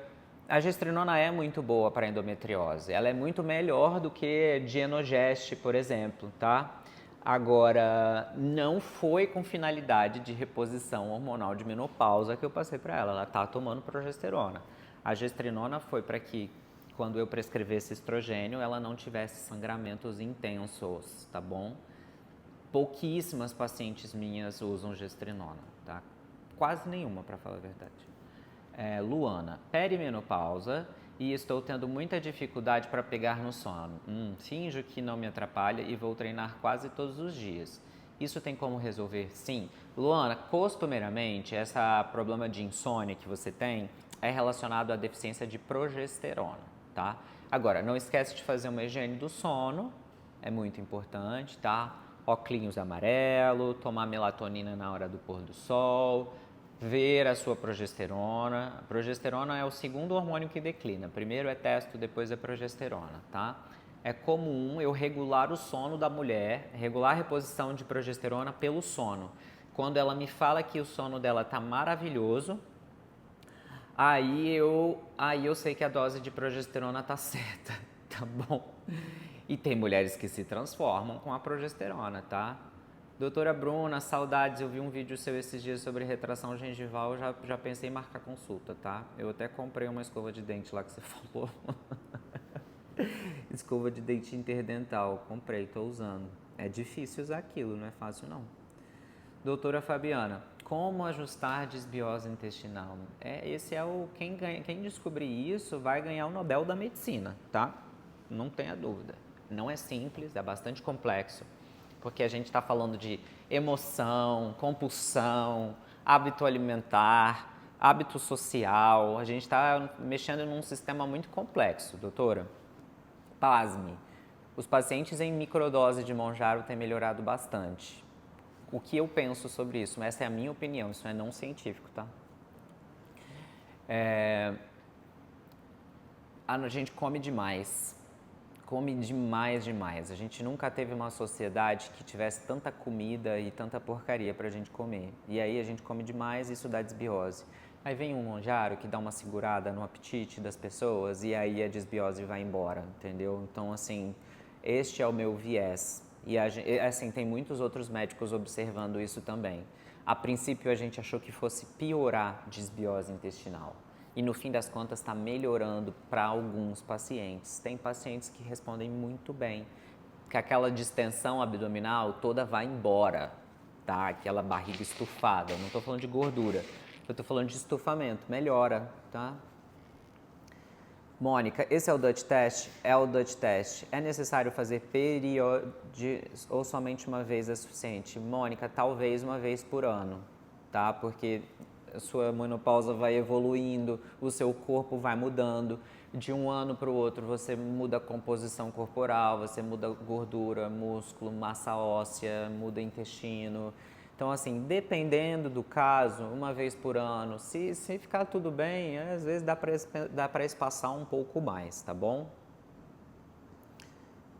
A gestrinona é muito boa para endometriose. Ela é muito melhor do que Dienogest, por exemplo, tá? Agora, não foi com finalidade de reposição hormonal de menopausa que eu passei para ela. Ela está tomando progesterona. A gestrinona foi para que, quando eu prescrevesse estrogênio, ela não tivesse sangramentos intensos, tá bom? Pouquíssimas pacientes minhas usam gestrinona, tá? Quase nenhuma, para falar a verdade. Luana, perimenopausa e estou tendo muita dificuldade para pegar no sono. Finjo que não me atrapalha e vou treinar quase todos os dias. Isso tem como resolver? Sim. Luana, costumeiramente, esse problema de insônia que você tem é relacionado à deficiência de progesterona, tá? Agora, não esquece de fazer uma higiene do sono, é muito importante, tá? Óculos amarelo, tomar melatonina na hora do pôr do sol, ver a sua progesterona. A progesterona é o segundo hormônio que declina. Primeiro é testo, depois é progesterona, tá? É comum eu regular o sono da mulher, regular a reposição de progesterona pelo sono. Quando ela me fala que o sono dela tá maravilhoso, aí eu sei que a dose de progesterona tá certa, tá bom? E tem mulheres que se transformam com a progesterona, tá? Doutora Bruna, saudades, eu vi um vídeo seu esses dias sobre retração gengival, já pensei em marcar consulta, tá? Eu até comprei uma escova de dente lá que você falou. Escova de dente interdental, comprei, tô usando. É difícil usar aquilo, não é fácil não. Doutora Fabiana, como ajustar desbiose intestinal? Quem descobrir isso vai ganhar o Nobel da Medicina, tá? Não tenha dúvida. Não é simples, é bastante complexo, porque a gente está falando de emoção, compulsão, hábito alimentar, hábito social. A gente está mexendo num sistema muito complexo, doutora. Pasme, os pacientes em microdose de Monjaro têm melhorado bastante. O que eu penso sobre isso? Essa é a minha opinião, isso é não científico, tá? A gente come demais. Come demais. A gente nunca teve uma sociedade que tivesse tanta comida e tanta porcaria pra gente comer. E aí a gente come demais e isso dá desbiose. Aí vem um monjaro que dá uma segurada no apetite das pessoas e aí a desbiose vai embora, entendeu? Então, assim, este é o meu viés. E, assim, tem muitos outros médicos observando isso também. A princípio, a gente achou que fosse piorar desbiose intestinal. E no fim das contas está melhorando para alguns pacientes. Tem pacientes que respondem muito bem, que aquela distensão abdominal toda vai embora, tá? Aquela barriga estufada. Eu não estou falando de gordura, eu estou falando de estufamento, melhora, tá? Mônica, esse é o Dutch Test? É o Dutch Test. É necessário fazer ou somente uma vez é suficiente? Mônica, talvez uma vez por ano, tá? Porque a sua menopausa vai evoluindo, o seu corpo vai mudando. De um ano para o outro, você muda a composição corporal, você muda gordura, músculo, massa óssea, muda intestino. Então, assim, dependendo do caso, uma vez por ano, se ficar tudo bem, às vezes dá para espaçar um pouco mais, tá bom?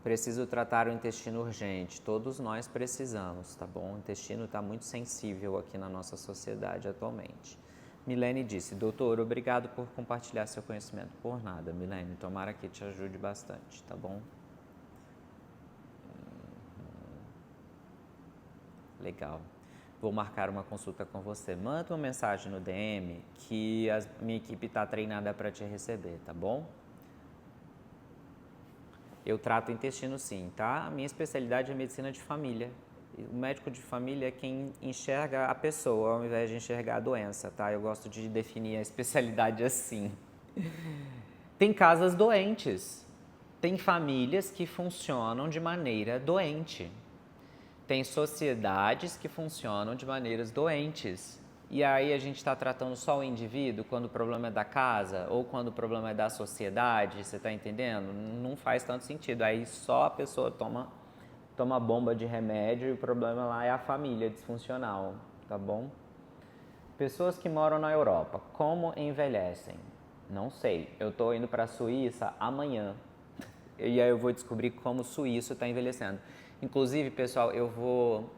Preciso tratar o intestino urgente. Todos nós precisamos, tá bom? O intestino está muito sensível aqui na nossa sociedade atualmente. Milene disse, doutor, obrigado por compartilhar seu conhecimento. Por nada, Milene, tomara que te ajude bastante, tá bom? Legal. Vou marcar uma consulta com você. Manda uma mensagem no DM que a minha equipe está treinada para te receber, tá bom? Eu trato intestino sim, tá? A minha especialidade é medicina de família. O médico de família é quem enxerga a pessoa ao invés de enxergar a doença, tá? Eu gosto de definir a especialidade assim. Tem casas doentes, tem famílias que funcionam de maneira doente, tem sociedades que funcionam de maneiras doentes. E aí a gente está tratando só o indivíduo quando o problema é da casa ou quando o problema é da sociedade, você está entendendo? Não faz tanto sentido. Aí só a pessoa toma bomba de remédio e o problema lá é a família disfuncional, tá bom? Pessoas que moram na Europa, como envelhecem? Não sei. Eu estou indo para a Suíça amanhã e aí eu vou descobrir como o suíço está envelhecendo. Inclusive, pessoal, eu vou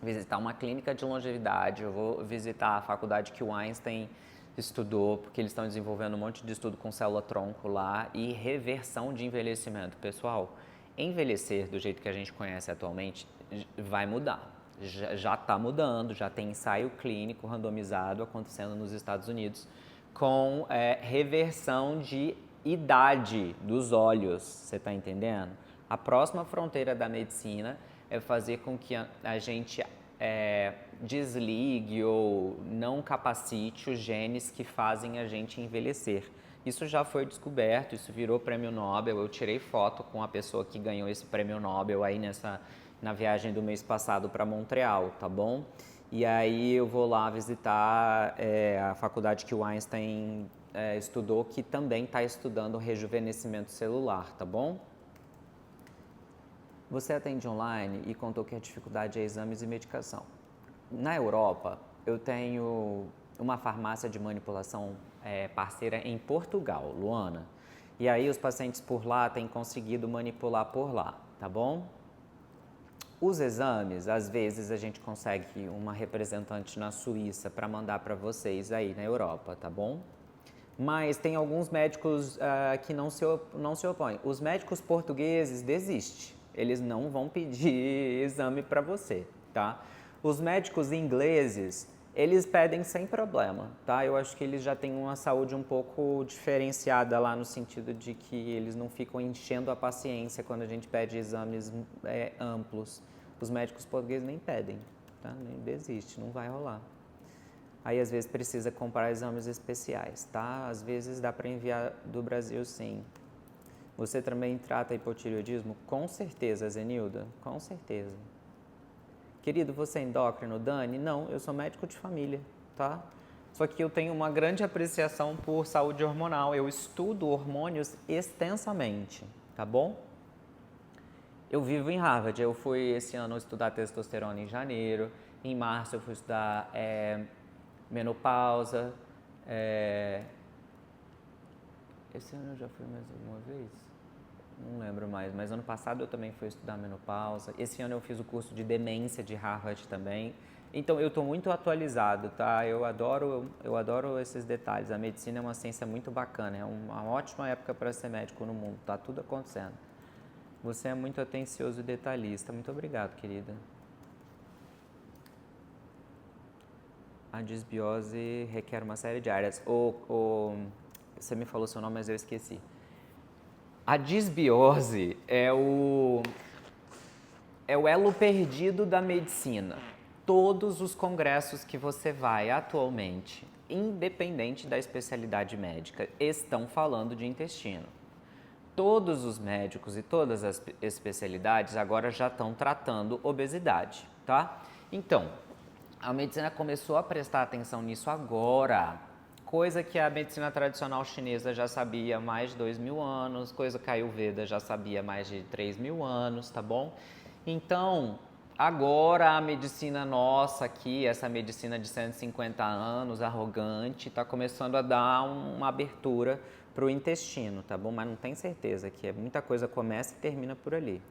visitar uma clínica de longevidade, eu vou visitar a faculdade que o Einstein estudou, porque eles estão desenvolvendo um monte de estudo com célula-tronco lá e reversão de envelhecimento. Pessoal, envelhecer do jeito que a gente conhece atualmente vai mudar. Já está mudando, já tem ensaio clínico randomizado acontecendo nos Estados Unidos com reversão de idade dos olhos, você está entendendo? A próxima fronteira da medicina é fazer com que a gente desligue ou não capacite os genes que fazem a gente envelhecer. Isso já foi descoberto, isso virou prêmio Nobel. Eu tirei foto com a pessoa que ganhou esse prêmio Nobel aí na viagem do mês passado para Montreal, tá bom? E aí eu vou lá visitar a faculdade que o Einstein estudou, que também está estudando o rejuvenescimento celular, tá bom? Você atende online e contou que a dificuldade é exames e medicação. Na Europa, eu tenho uma farmácia de manipulação parceira em Portugal, Luana. E aí os pacientes por lá têm conseguido manipular por lá, tá bom? Os exames, às vezes a gente consegue uma representante na Suíça para mandar para vocês aí na Europa, tá bom? Mas tem alguns médicos que não se opõem. Os médicos portugueses desistem. Eles não vão pedir exame para você, tá? Os médicos ingleses, eles pedem sem problema, tá? Eu acho que eles já têm uma saúde um pouco diferenciada lá no sentido de que eles não ficam enchendo a paciência quando a gente pede exames amplos. Os médicos portugueses nem pedem, tá? Nem desiste, não vai rolar. Aí às vezes precisa comprar exames especiais, tá? Às vezes dá para enviar do Brasil, sim. Você também trata hipotireoidismo? Com certeza, Zenilda, com certeza. Querido, você é endócrino, Dani? Não, eu sou médico de família, tá? Só que eu tenho uma grande apreciação por saúde hormonal. Eu estudo hormônios extensamente, tá bom? Eu vivo em Harvard. Eu fui esse ano estudar testosterona em janeiro. Em março eu fui estudar menopausa. Esse ano eu já fui mais alguma vez? Não lembro mais, mas ano passado eu também fui estudar menopausa. Esse ano eu fiz o curso de demência de Harvard também. Então eu estou muito atualizado, tá? Eu adoro esses detalhes. A medicina é uma ciência muito bacana, é uma ótima época para ser médico no mundo, tá tudo acontecendo. Você é muito atencioso e detalhista. Muito obrigado, querida. A disbiose requer uma série de áreas. Você me falou seu nome, mas eu esqueci. A disbiose é o elo perdido da medicina. Todos os congressos que você vai atualmente, independente da especialidade médica, estão falando de intestino. Todos os médicos e todas as especialidades agora já estão tratando obesidade, tá? Então, a medicina começou a prestar atenção nisso agora, coisa que a medicina tradicional chinesa já sabia há mais de 2.000 anos, coisa que a Ayurveda já sabia há mais de 3.000 anos, tá bom? Então, agora a medicina nossa aqui, essa medicina de 150 anos, arrogante, está começando a dar uma abertura para o intestino, tá bom? Mas não tem certeza que muita coisa começa e termina por ali.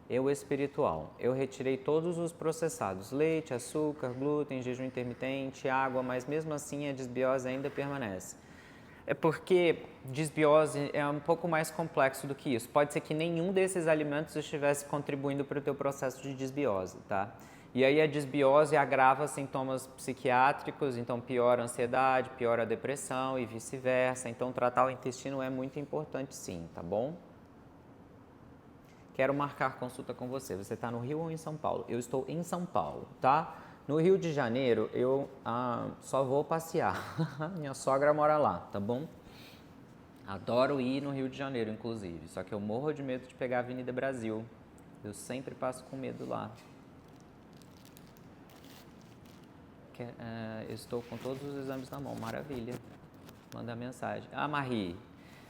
Eu espiritual. Eu retirei todos os processados, leite, açúcar, glúten, jejum intermitente, água, mas mesmo assim a disbiose ainda permanece. É porque disbiose é um pouco mais complexo do que isso. Pode ser que nenhum desses alimentos estivesse contribuindo para o teu processo de disbiose, tá? E aí a disbiose agrava sintomas psiquiátricos, então piora a ansiedade, piora a depressão e vice-versa. Então tratar o intestino é muito importante sim, tá bom? Quero marcar consulta com você. Você está no Rio ou em São Paulo? Eu estou em São Paulo, tá? No Rio de Janeiro, eu só vou passear. Minha sogra mora lá, tá bom? Adoro ir no Rio de Janeiro, inclusive. Só que eu morro de medo de pegar a Avenida Brasil. Eu sempre passo com medo lá. Estou com todos os exames na mão. Maravilha. Manda mensagem. Marie.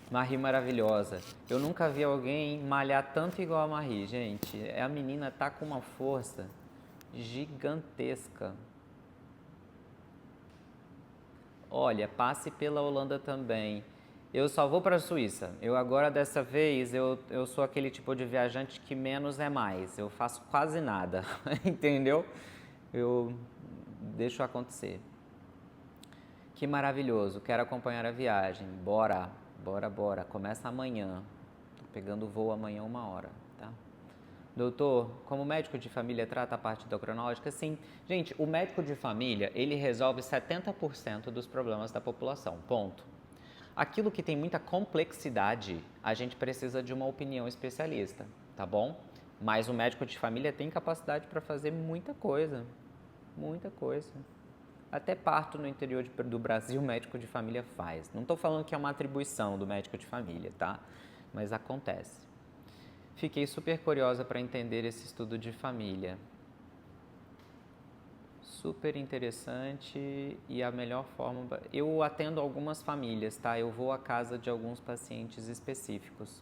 Marie maravilhosa. Eu nunca vi alguém malhar tanto igual a Marie, gente. A menina tá com uma força gigantesca. Olha, passe pela Holanda também. Eu só vou para a Suíça. Eu agora, dessa vez, eu sou aquele tipo de viajante que menos é mais. Eu faço quase nada, entendeu? Eu deixo acontecer. Que maravilhoso, quero acompanhar a viagem. Bora, bora, bora. Começa amanhã. Tô pegando voo amanhã 1h, tá? Doutor, como médico de família trata a parte endocrinológica? Sim. Gente, o médico de família, ele resolve 70% dos problemas da população, ponto. Aquilo que tem muita complexidade, a gente precisa de uma opinião especialista, tá bom? Mas o médico de família tem capacidade para fazer muita coisa, muita coisa. Até parto no interior do Brasil, o médico de família faz. Não estou falando que é uma atribuição do médico de família, tá? Mas acontece. Fiquei super curiosa para entender esse estudo de família. Super interessante e a melhor forma... Eu atendo algumas famílias, tá? Eu vou à casa de alguns pacientes específicos.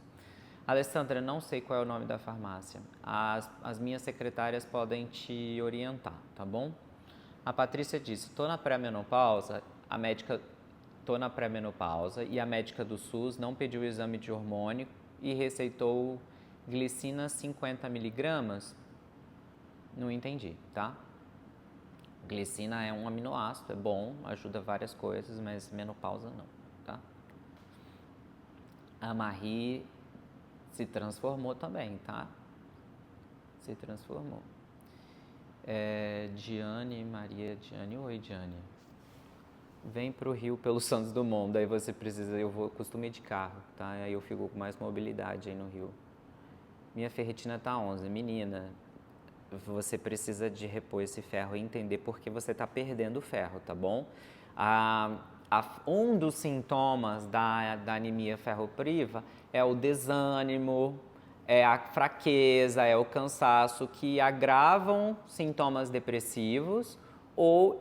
Alessandra, não sei qual é o nome da farmácia. As minhas secretárias podem te orientar, tá bom? A Patrícia disse, tô na pré-menopausa e a médica do SUS não pediu o exame de hormônio e receitou glicina 50 miligramas. Não entendi, tá? Glicina é um aminoácido, é bom, ajuda várias coisas, mas menopausa não, tá? A Marie se transformou também, tá? Se transformou. Maria Diane, oi Diane. Vem pro Rio pelo Santos Dumont, daí você precisa, costumo ir de carro, tá? Aí eu fico com mais mobilidade aí no Rio. Minha ferritina tá 11, menina. Você precisa de repor esse ferro e entender por que você está perdendo o ferro, tá bom? Um dos sintomas da anemia ferropriva é o desânimo, é a fraqueza, é o cansaço, que agravam sintomas depressivos ou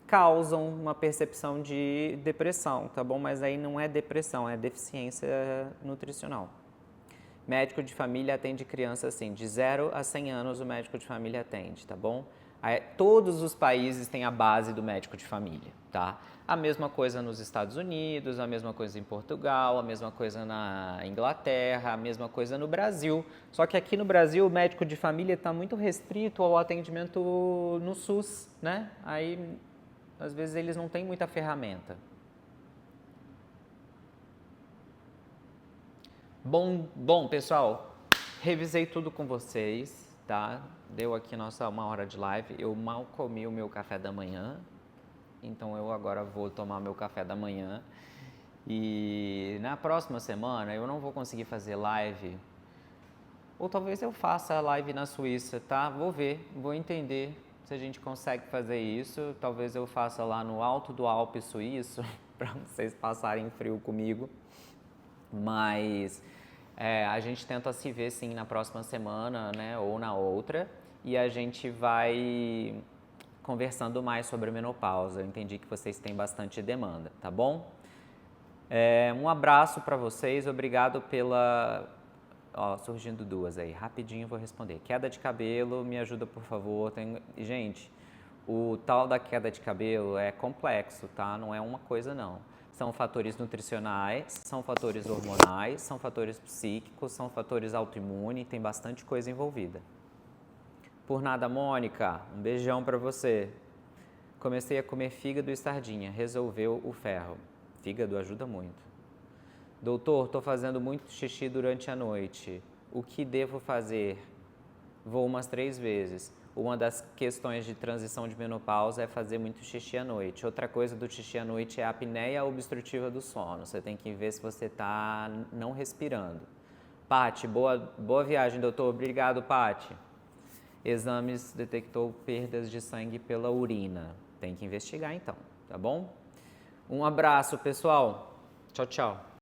causam uma percepção de depressão, tá bom? Mas aí não é depressão, é deficiência nutricional. Médico de família atende criança assim, de 0 a 100 anos o médico de família atende, tá bom? Todos os países têm a base do médico de família, tá? A mesma coisa nos Estados Unidos, a mesma coisa em Portugal, a mesma coisa na Inglaterra, a mesma coisa no Brasil. Só que aqui no Brasil o médico de família está muito restrito ao atendimento no SUS, né? Aí, às vezes, eles não têm muita ferramenta. Bom, pessoal, revisei tudo com vocês, tá? Deu aqui nossa 1h de live. Eu mal comi o meu café da manhã, então eu agora vou tomar meu café da manhã. E na próxima semana eu não vou conseguir fazer live, ou talvez eu faça a live na Suíça, tá? Vou ver, vou entender se a gente consegue fazer isso. Talvez eu faça lá no alto do Alpe suíço, para vocês passarem frio comigo. Mas a gente tenta se ver sim na próxima semana, né, ou na outra, e a gente vai conversando mais sobre menopausa. Eu entendi que vocês têm bastante demanda, tá bom? Um abraço para vocês, obrigado pela... surgindo duas aí, rapidinho vou responder. Queda de cabelo, me ajuda por favor. Gente, o tal da queda de cabelo é complexo, tá? Não é uma coisa não. São fatores nutricionais, são fatores hormonais, são fatores psíquicos, são fatores autoimunes, tem bastante coisa envolvida. Por nada, Mônica, um beijão pra você. Comecei a comer fígado e sardinha, resolveu o ferro. Fígado ajuda muito. Doutor, tô fazendo muito xixi durante a noite. O que devo fazer? Vou umas 3 vezes. Uma das questões de transição de menopausa é fazer muito xixi à noite. Outra coisa do xixi à noite é a apneia obstrutiva do sono. Você tem que ver se você está não respirando. Pati, boa viagem, doutor. Obrigado, Pati. exames detectou perdas de sangue pela urina. Tem que investigar então, tá bom? Um abraço, pessoal. Tchau, tchau.